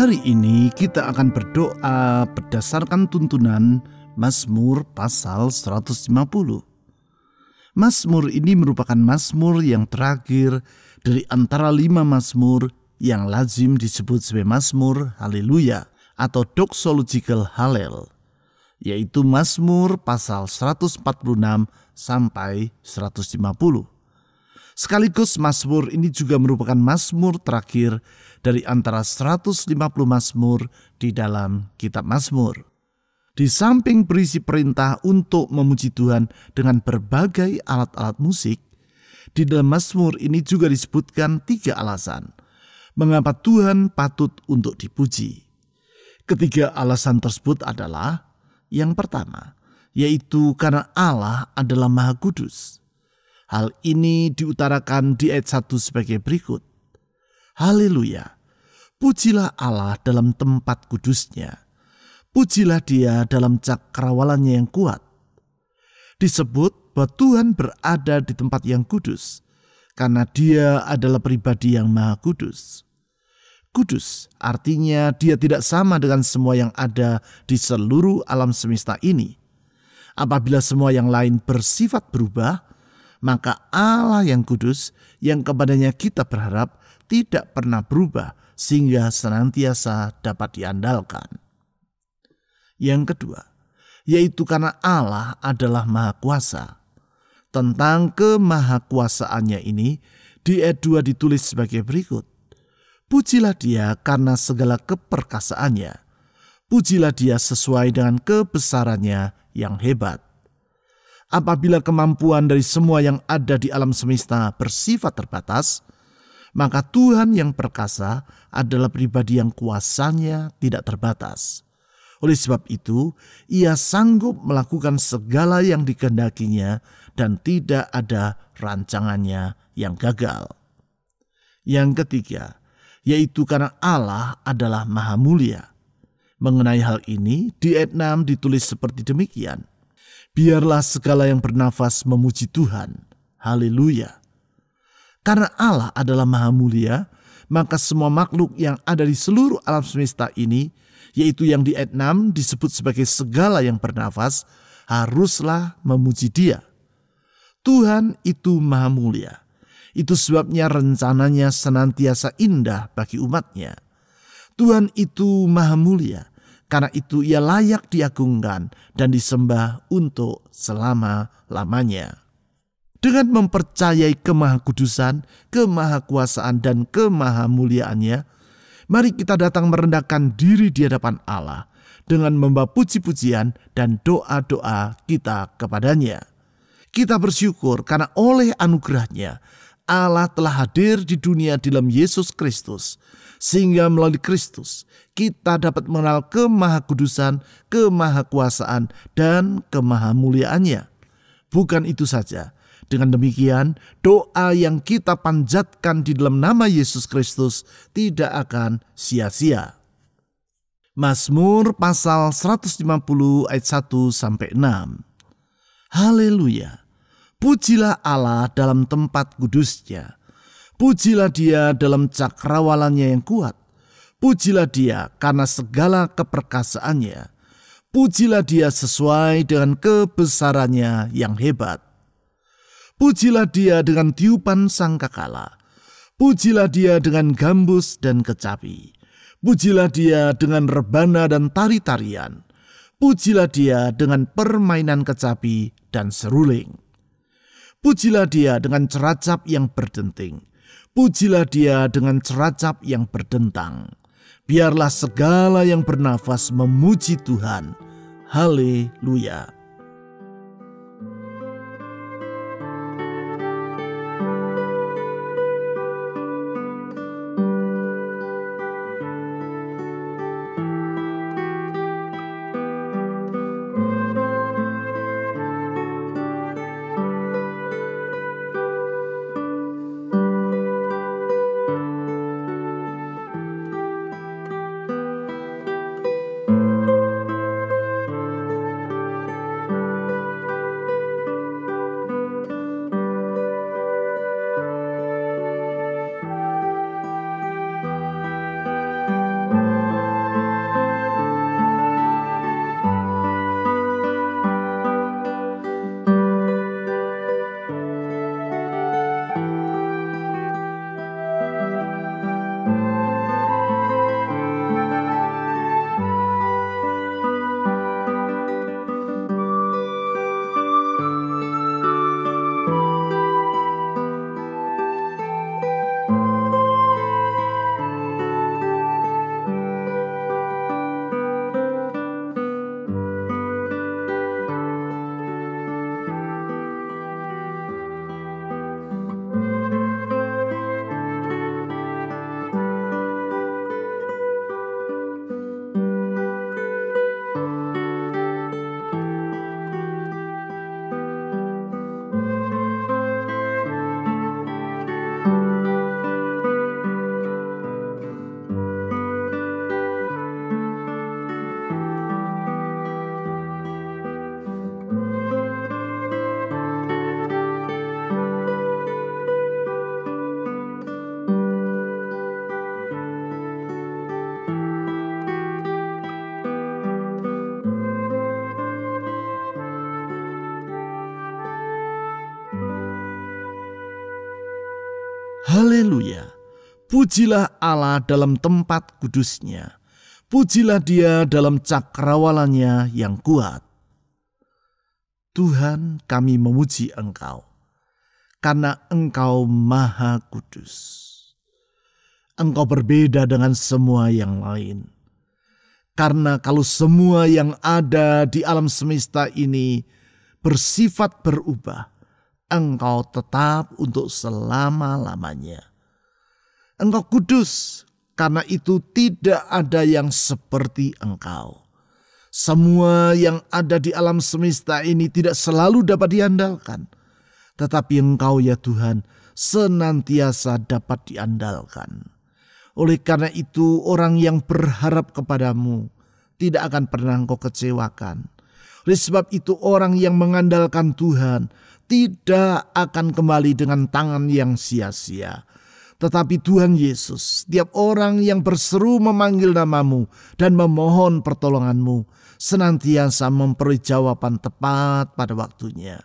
Hari ini kita akan berdoa berdasarkan tuntunan Mazmur pasal 150. Mazmur ini merupakan mazmur yang terakhir dari antara 5 mazmur yang lazim disebut sebagai mazmur haleluya atau doxological hallel, yaitu Mazmur pasal 146 sampai 150. Sekaligus mazmur ini juga merupakan mazmur terakhir dari antara 150 mazmur di dalam kitab Mazmur. Di samping berisi perintah untuk memuji Tuhan dengan berbagai alat-alat musik, di dalam mazmur ini juga disebutkan 3 alasan mengapa Tuhan patut untuk dipuji. Ketiga alasan tersebut adalah yang pertama, yaitu karena Allah adalah Maha Kudus. Hal ini diutarakan di ayat 1 sebagai berikut. Haleluya, pujilah Allah dalam tempat kudusnya. Pujilah Dia dalam cakrawalannya yang kuat. Disebut bahwa Tuhan berada di tempat yang kudus, karena Dia adalah pribadi yang Maha Kudus. Kudus artinya Dia tidak sama dengan semua yang ada di seluruh alam semesta ini. Apabila semua yang lain bersifat berubah, maka Allah yang kudus yang kepadanya kita berharap tidak pernah berubah sehingga senantiasa dapat diandalkan. Yang kedua, yaitu karena Allah adalah Maha Kuasa. Tentang kemahakuasaannya ini di ayat 2 ditulis sebagai berikut. Pujilah Dia karena segala keperkasaannya. Pujilah Dia sesuai dengan kebesarannya yang hebat. Apabila kemampuan dari semua yang ada di alam semesta bersifat terbatas, maka Tuhan yang perkasa adalah pribadi yang kuasanya tidak terbatas. Oleh sebab itu, Ia sanggup melakukan segala yang dikehendakinya dan tidak ada rancangannya yang gagal. Yang ketiga, yaitu karena Allah adalah Maha Mulia. Mengenai hal ini, di ayat 6 ditulis seperti demikian. Biarlah segala yang bernafas memuji Tuhan. Haleluya. Karena Allah adalah Maha Mulia, maka semua makhluk yang ada di seluruh alam semesta ini, yaitu yang di ayat 6 disebut sebagai segala yang bernafas, haruslah memuji Dia. Tuhan itu Maha Mulia. Itu sebabnya rencananya senantiasa indah bagi umatnya. Tuhan itu Maha Mulia. Karena itu Ia layak diagungkan dan disembah untuk selama-lamanya. Dengan mempercayai kemahakudusan, kemahakuasaan, dan kemahamuliaannya, mari kita datang merendahkan diri di hadapan Allah dengan membawa puji-pujian dan doa-doa kita kepadanya. Kita bersyukur karena oleh anugerahnya Allah telah hadir di dunia dalam Yesus Kristus, sehingga melalui Kristus kita dapat mengenal kemahakudusan, kemahakuasaan, dan kemahamuliaannya. Bukan itu saja, dengan demikian doa yang kita panjatkan di dalam nama Yesus Kristus tidak akan sia-sia. Mazmur pasal 150 ayat 1 sampai 6. Haleluya. Pujilah Allah dalam tempat kudusnya. Pujilah Dia dalam cakrawalannya yang kuat. Pujilah Dia karena segala keperkasaannya. Pujilah Dia sesuai dengan kebesarannya yang hebat. Pujilah Dia dengan tiupan sangkakala. Pujilah Dia dengan gambus dan kecapi. Pujilah Dia dengan rebana dan tari-tarian. Pujilah Dia dengan permainan kecapi dan seruling. Pujilah Dia dengan ceracap yang berdenting. Pujilah Dia dengan ceracap yang berdentang. Biarlah segala yang bernafas memuji Tuhan. Haleluya. Haleluya. Pujilah Allah dalam tempat kudusnya. Pujilah Dia dalam cakrawalannya yang kuat. Tuhan, kami memuji Engkau, karena Engkau Maha Kudus. Engkau berbeda dengan semua yang lain. Karena kalau semua yang ada di alam semesta ini bersifat berubah, Engkau tetap untuk selama-lamanya. Engkau kudus, karena itu tidak ada yang seperti Engkau. Semua yang ada di alam semesta ini tidak selalu dapat diandalkan. Tetapi Engkau ya Tuhan senantiasa dapat diandalkan. Oleh karena itu orang yang berharap kepadamu tidak akan pernah Engkau kecewakan. Oleh sebab itu orang yang mengandalkan Tuhan tidak akan kembali dengan tangan yang sia-sia. Tetapi Tuhan Yesus, setiap orang yang berseru memanggil namamu dan memohon pertolonganmu, senantiasa memberi jawaban tepat pada waktunya.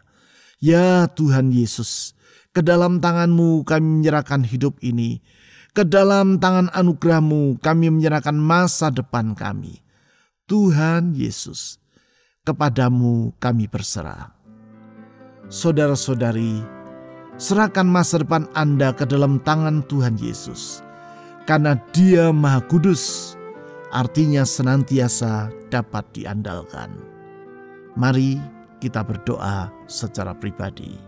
Ya Tuhan Yesus, ke dalam tangan-Mu kami menyerahkan hidup ini. Ke dalam tangan anugerah-Mu kami menyerahkan masa depan kami. Tuhan Yesus, kepadamu kami berserah. Saudara-saudari, serahkan masa depan Anda ke dalam tangan Tuhan Yesus. Karena Dia Maha Kudus, artinya senantiasa dapat diandalkan. Mari kita berdoa secara pribadi.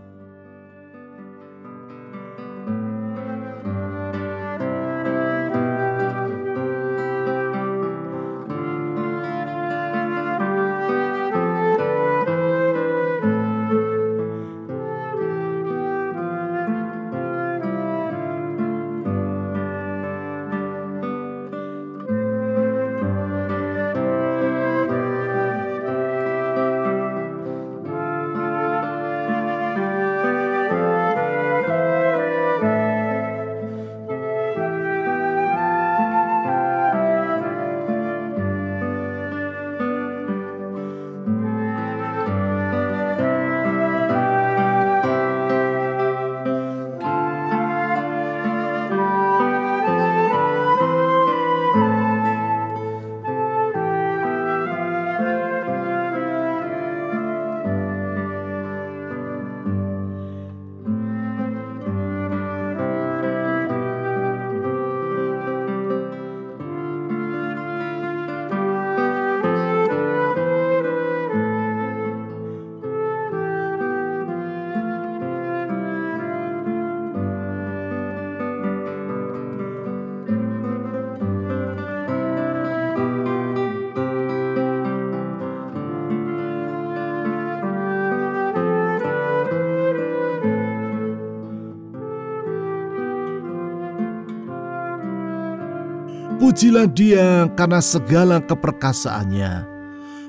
Pujilah Dia karena segala keperkasaannya.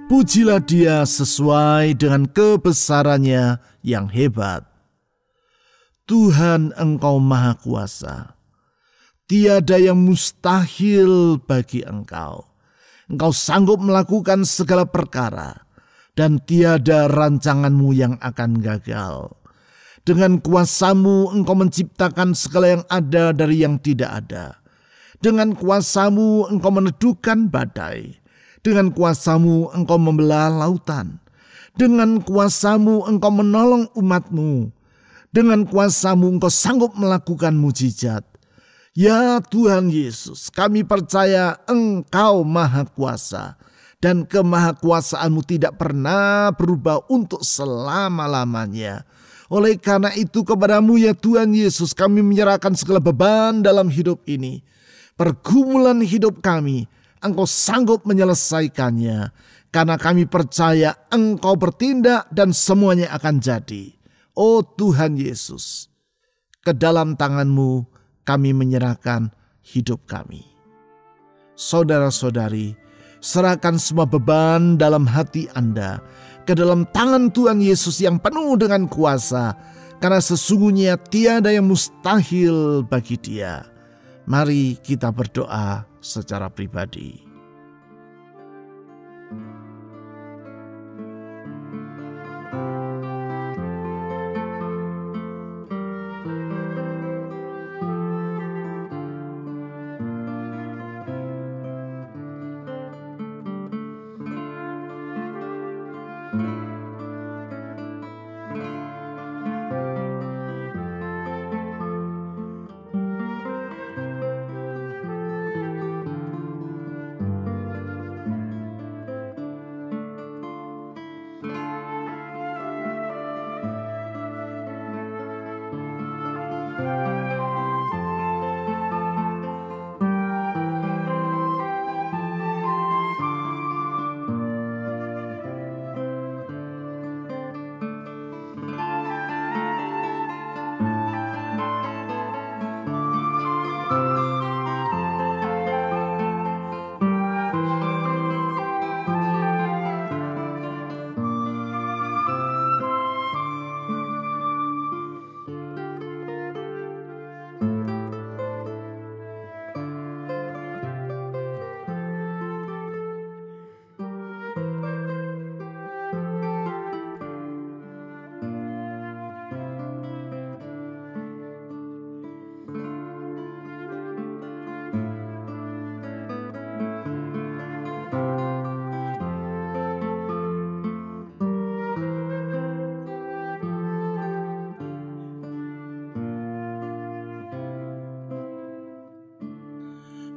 Pujilah Dia sesuai dengan kebesarannya yang hebat. Tuhan, Engkau Maha Kuasa. Tiada yang mustahil bagi Engkau. Engkau sanggup melakukan segala perkara, dan tiada rancangan-Mu yang akan gagal. Dengan kuasa-Mu Engkau menciptakan segala yang ada dari yang tidak ada. Dengan kuasa-Mu Engkau meneduhkan badai. Dengan kuasa-Mu Engkau membelah lautan. Dengan kuasa-Mu Engkau menolong umat-Mu. Dengan kuasa-Mu Engkau sanggup melakukan mujizat. Ya Tuhan Yesus, kami percaya Engkau Maha Kuasa. Dan kemahakuasaan-Mu tidak pernah berubah untuk selama-lamanya. Oleh karena itu kepada-Mu ya Tuhan Yesus, kami menyerahkan segala beban dalam hidup ini. Pergumulan hidup kami, Engkau sanggup menyelesaikannya. Karena kami percaya Engkau bertindak dan semuanya akan jadi. Oh Tuhan Yesus, ke dalam tangan-Mu kami menyerahkan hidup kami. Saudara-saudari, serahkan semua beban dalam hati Anda ke dalam tangan Tuhan Yesus yang penuh dengan kuasa. Karena sesungguhnya tiada yang mustahil bagi Dia. Mari kita berdoa secara pribadi.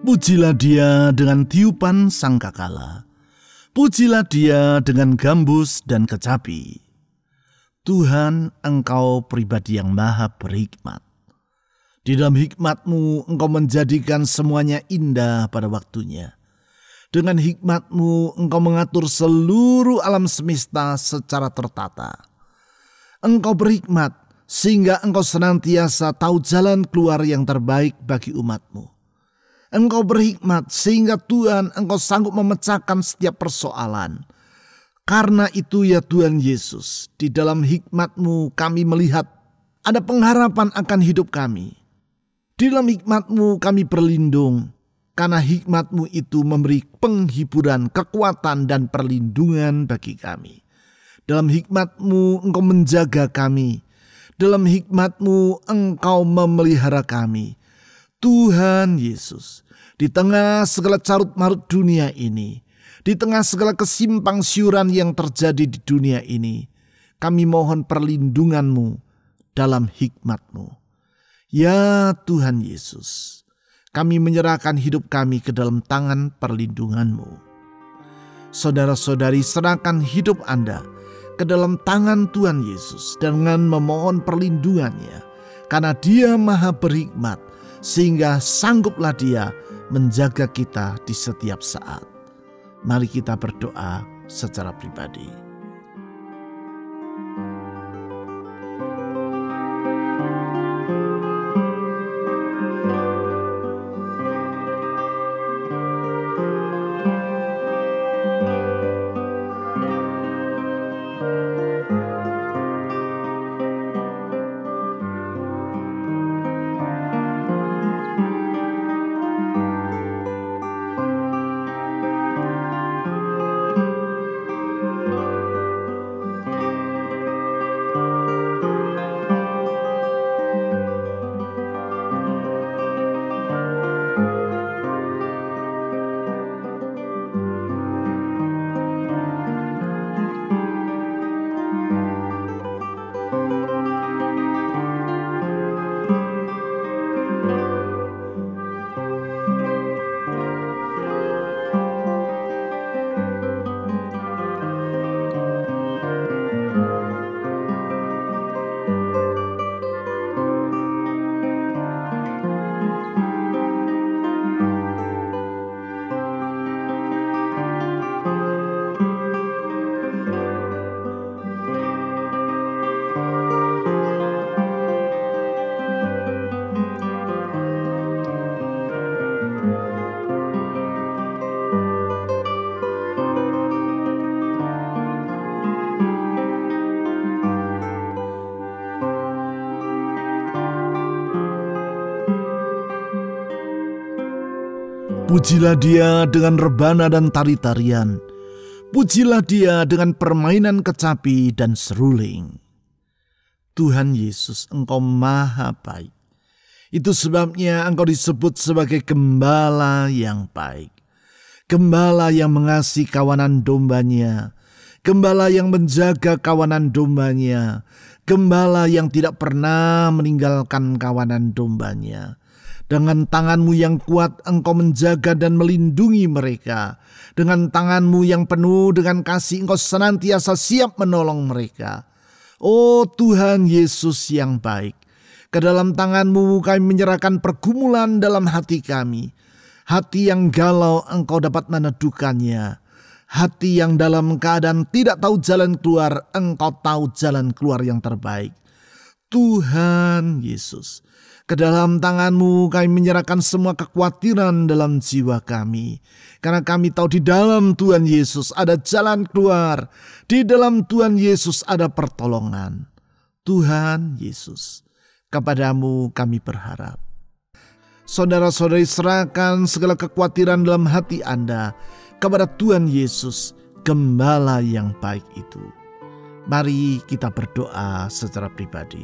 Pujilah Dia dengan tiupan sangkakala. Pujilah Dia dengan gambus dan kecapi. Tuhan, Engkau pribadi yang maha berhikmat. Di dalam hikmat-Mu Engkau menjadikan semuanya indah pada waktunya. Dengan hikmat-Mu Engkau mengatur seluruh alam semesta secara tertata. Engkau berhikmat sehingga Engkau senantiasa tahu jalan keluar yang terbaik bagi umat-Mu. Engkau berhikmat sehingga Tuhan Engkau sanggup memecahkan setiap persoalan. Karena itu ya Tuhan Yesus, di dalam hikmat-Mu kami melihat ada pengharapan akan hidup kami. Di dalam hikmat-Mu kami berlindung, karena hikmat-Mu itu memberi penghiburan, kekuatan dan perlindungan bagi kami. Dalam hikmat-Mu Engkau menjaga kami. Dalam hikmat-Mu Engkau memelihara kami. Tuhan Yesus, di tengah segala carut-marut dunia ini, di tengah segala kesimpang siuran yang terjadi di dunia ini, kami mohon perlindungan-Mu dalam hikmat-Mu. Ya Tuhan Yesus, kami menyerahkan hidup kami ke dalam tangan perlindungan-Mu. Saudara-saudari, serahkan hidup Anda ke dalam tangan Tuhan Yesus dengan memohon perlindungan-Nya, karena Dia maha berhikmat, sehingga sangguplah Dia menjaga kita di setiap saat. Mari kita berdoa secara pribadi. Pujilah Dia dengan rebana dan tari-tarian. Pujilah Dia dengan permainan kecapi dan seruling. Tuhan Yesus, Engkau maha baik. Itu sebabnya Engkau disebut sebagai Gembala yang baik. Gembala yang mengasihi kawanan dombanya. Gembala yang menjaga kawanan dombanya, gembala yang tidak pernah meninggalkan kawanan dombanya. Dengan tanganmu yang kuat engkau menjaga dan melindungi mereka. Dengan tanganmu yang penuh dengan kasih engkau senantiasa siap menolong mereka. Oh Tuhan Yesus yang baik, ke dalam tanganmu kami menyerahkan pergumulan dalam hati kami. Hati yang galau engkau dapat meneduhkannya. Hati yang dalam keadaan tidak tahu jalan keluar, engkau tahu jalan keluar yang terbaik. Tuhan Yesus, ke dalam tanganmu kami menyerahkan semua kekhawatiran dalam jiwa kami. Karena kami tahu di dalam Tuhan Yesus ada jalan keluar. Di dalam Tuhan Yesus ada pertolongan. Tuhan Yesus, kepadamu kami berharap. Saudara-saudari, serahkan segala kekhawatiran dalam hati Anda kepada Tuhan Yesus, Gembala yang baik itu. Mari kita berdoa secara pribadi.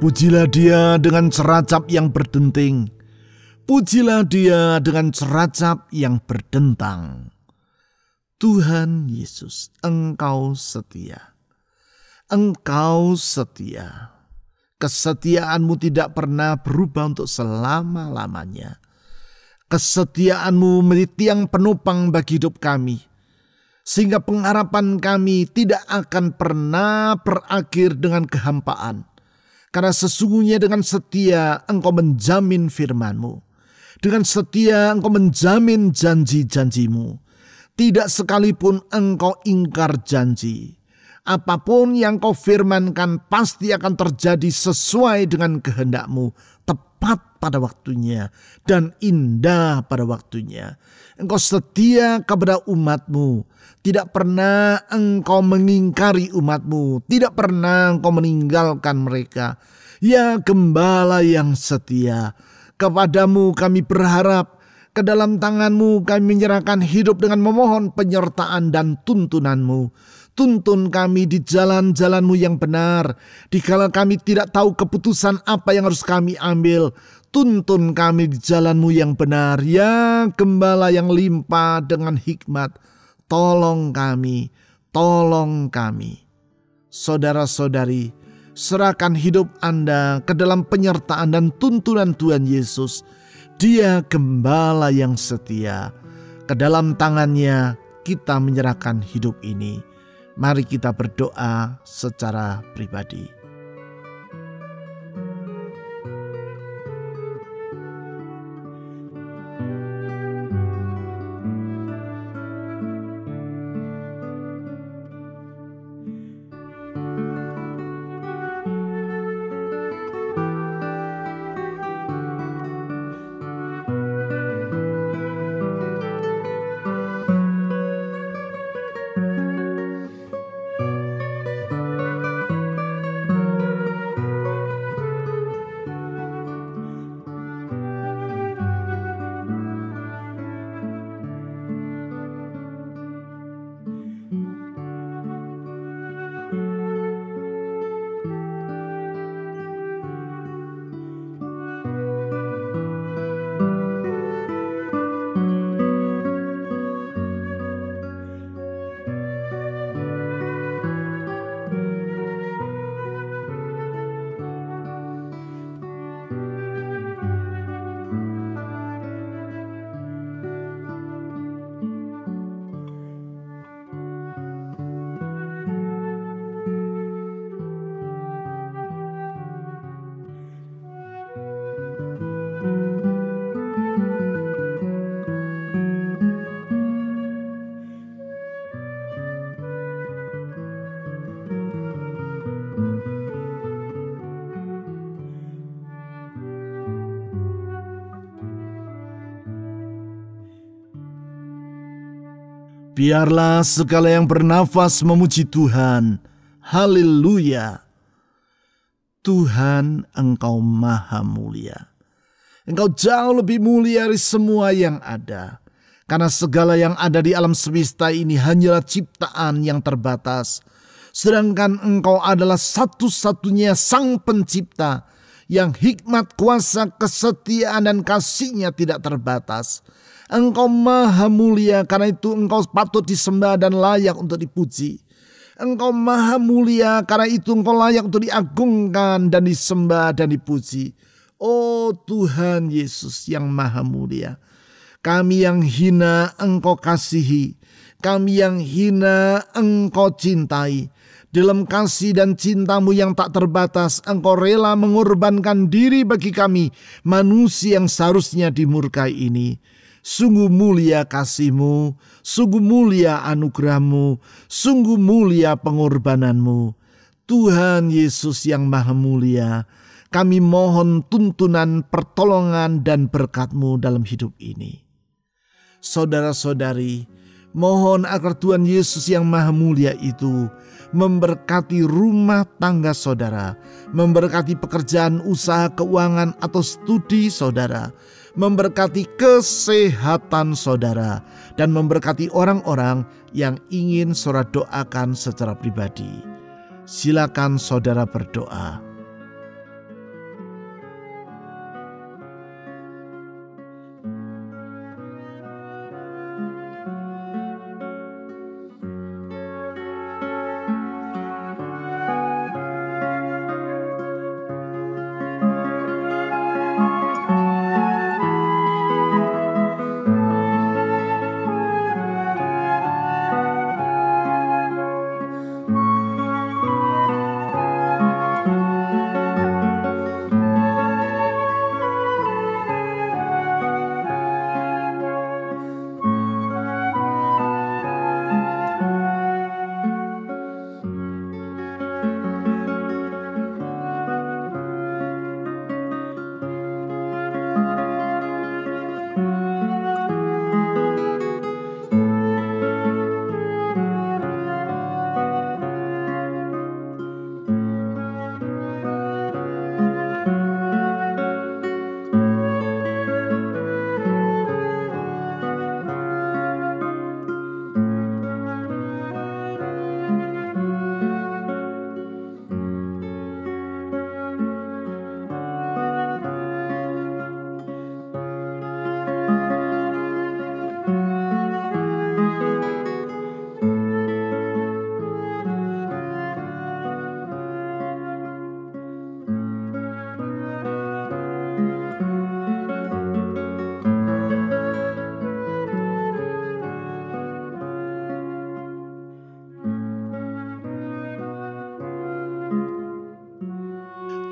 Pujilah Dia dengan ceracap yang berdenting. Pujilah Dia dengan ceracap yang berdentang. Tuhan Yesus, Engkau setia. Engkau setia. Kesetiaan-Mu tidak pernah berubah untuk selama-lamanya. Kesetiaan-Mu menjadi tiang penopang bagi hidup kami, sehingga pengharapan kami tidak akan pernah berakhir dengan kehampaan. Karena sesungguhnya dengan setia Engkau menjamin firman-Mu. Dengan setia Engkau menjamin janji-janji-Mu. Tidak sekalipun Engkau ingkar janji. Apapun yang Kau firmankan pasti akan terjadi sesuai dengan kehendak-Mu. Tepat pada waktunya dan indah pada waktunya. Engkau setia kepada umat-Mu. Tidak pernah Engkau mengingkari umat-Mu. Tidak pernah Engkau meninggalkan mereka. Ya Gembala yang setia, kepadamu kami berharap. Ke dalam tangan-Mu kami menyerahkan hidup dengan memohon penyertaan dan tuntunan-Mu. Tuntun kami di jalan-jalan-Mu yang benar. Dikala kami tidak tahu keputusan apa yang harus kami ambil, tuntun kami di jalan-Mu yang benar. Ya Gembala yang limpah dengan hikmat, tolong kami, tolong kami. Saudara-saudari, serahkan hidup Anda ke dalam penyertaan dan tuntunan Tuhan Yesus. Dia Gembala yang setia. Ke dalam tangan-Nya kita menyerahkan hidup ini. Mari kita berdoa secara pribadi. Biarlah segala yang bernafas memuji Tuhan. Haleluya. Tuhan, Engkau maha mulia. Engkau jauh lebih mulia dari semua yang ada. Karena segala yang ada di alam semesta ini hanyalah ciptaan yang terbatas. Sedangkan Engkau adalah satu-satunya Sang Pencipta yang hikmat, kuasa, kesetiaan, dan kasih-Nya tidak terbatas. Engkau maha mulia, karena itu Engkau patut disembah dan layak untuk dipuji. Engkau maha mulia, karena itu Engkau layak untuk diagungkan dan disembah dan dipuji. Oh Tuhan Yesus yang maha mulia, kami yang hina Engkau kasihi, kami yang hina Engkau cintai. Dalam kasih dan cinta-Mu yang tak terbatas, Engkau rela mengorbankan diri bagi kami, manusia yang seharusnya dimurkai ini. Sungguh mulia kasih-Mu, sungguh mulia anugerah-Mu, sungguh mulia pengorbanan-Mu. Tuhan Yesus yang maha mulia, kami mohon tuntunan, pertolongan, dan berkat-Mu dalam hidup ini. Saudara-saudari, mohon agar Tuhan Yesus yang maha mulia itu memberkati rumah tangga saudara, memberkati pekerjaan, usaha, keuangan, atau studi saudara, memberkati kesehatan saudara, dan memberkati orang-orang yang ingin saudara doakan secara pribadi. Silakan saudara berdoa.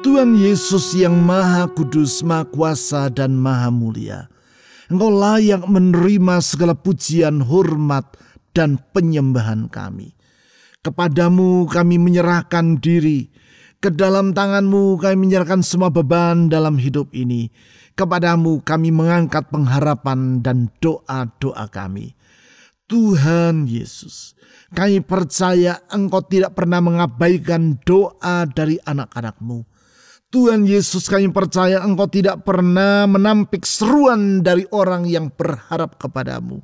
Tuhan Yesus yang maha kudus, maha kuasa, dan maha mulia, Engkau layak menerima segala pujian, hormat, dan penyembahan kami. Kepadamu kami menyerahkan diri, ke dalam tangan-Mu kami menyerahkan semua beban dalam hidup ini. Kepadamu kami mengangkat pengharapan dan doa-doa kami. Tuhan Yesus, kami percaya Engkau tidak pernah mengabaikan doa dari anak-anak-Mu. Tuhan Yesus, kami percaya Engkau tidak pernah menampik seruan dari orang yang berharap kepadamu.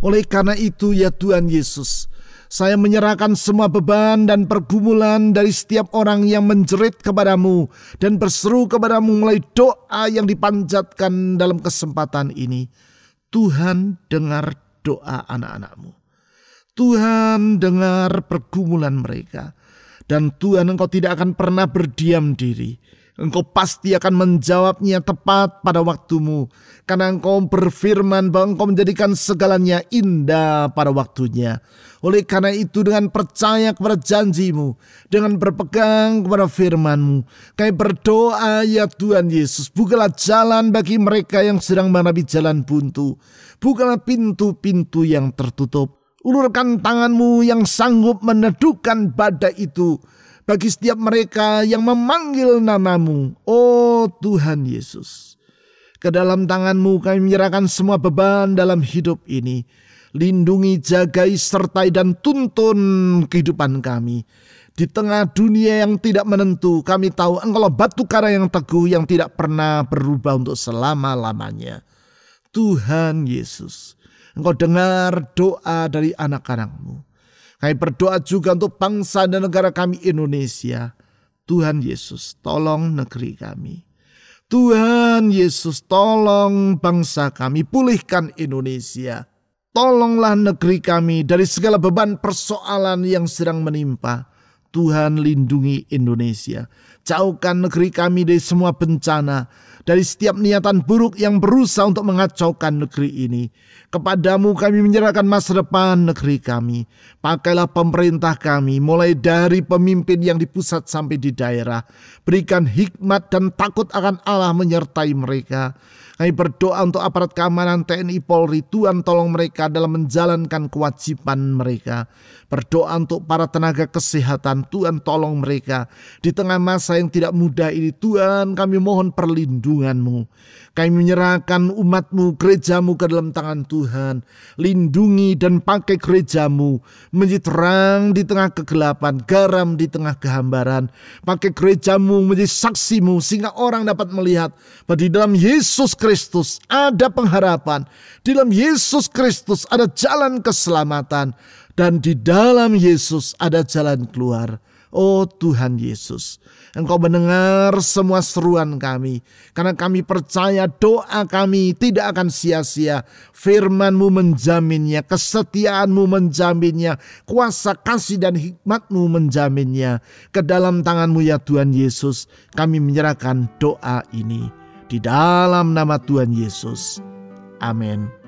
Oleh karena itu ya Tuhan Yesus, saya menyerahkan semua beban dan pergumulan dari setiap orang yang menjerit kepadamu dan berseru kepadamu melalui doa yang dipanjatkan dalam kesempatan ini. Tuhan, dengar doa anak-anak-Mu. Tuhan, dengar pergumulan mereka. Dan Tuhan, Engkau tidak akan pernah berdiam diri. Engkau pasti akan menjawabnya tepat pada waktumu. Karena Engkau berfirman bahwa Engkau menjadikan segalanya indah pada waktunya. Oleh karena itu, dengan percaya kepada janji-Mu, dengan berpegang kepada firman-Mu, kami berdoa ya Tuhan Yesus, bukalah jalan bagi mereka yang sedang menghadapi jalan buntu. Bukalah pintu-pintu yang tertutup. Ulurkan tangan-Mu yang sanggup meneduhkan badai itu bagi setiap mereka yang memanggil nama-Mu. Oh Tuhan Yesus, ke dalam tangan-Mu kami menyerahkan semua beban dalam hidup ini. Lindungi, jagai, sertai, dan tuntun kehidupan kami. Di tengah dunia yang tidak menentu, kami tahu Engkau batu karang yang teguh yang tidak pernah berubah untuk selama-lamanya. Tuhan Yesus, Engkau dengar doa dari anak-anak-Mu. Kami berdoa juga untuk bangsa dan negara kami Indonesia. Tuhan Yesus, tolong negeri kami. Tuhan Yesus, tolong bangsa kami, pulihkan Indonesia. Tolonglah negeri kami dari segala beban persoalan yang sedang menimpa. Tuhan, lindungi Indonesia. Jauhkan negeri kami dari semua bencana, dari setiap niatan buruk yang berusaha untuk mengacaukan negeri ini. Kepadamu kami menyerahkan masa depan negeri kami. Pakailah pemerintah kami, mulai dari pemimpin yang di pusat sampai di daerah. Berikan hikmat dan takut akan Allah menyertai mereka. Kami berdoa untuk aparat keamanan TNI Polri, Tuhan tolong mereka dalam menjalankan kewajiban mereka. Berdoa untuk para tenaga kesehatan, Tuhan tolong mereka. Di tengah masa yang tidak mudah ini, Tuhan kami mohon perlindungan-Mu. Kami menyerahkan umat-Mu, gereja-Mu ke dalam tangan Tuhan. Lindungi dan pakai gereja-Mu menjadi terang di tengah kegelapan, garam di tengah kehambaran. Pakai gereja-Mu menjadi saksi-Mu sehingga orang dapat melihat bahwa di dalam Yesus Kristus ada pengharapan. Di dalam Yesus Kristus ada jalan keselamatan. Dan di dalam Yesus ada jalan keluar. Oh Tuhan Yesus, Engkau mendengar semua seruan kami. Karena kami percaya doa kami tidak akan sia-sia. Firman-Mu menjaminnya, kesetiaan-Mu menjaminnya, kuasa kasih dan hikmat-Mu menjaminnya. Ke dalam tangan-Mu ya Tuhan Yesus, kami menyerahkan doa ini. Di dalam nama Tuhan Yesus. Amin.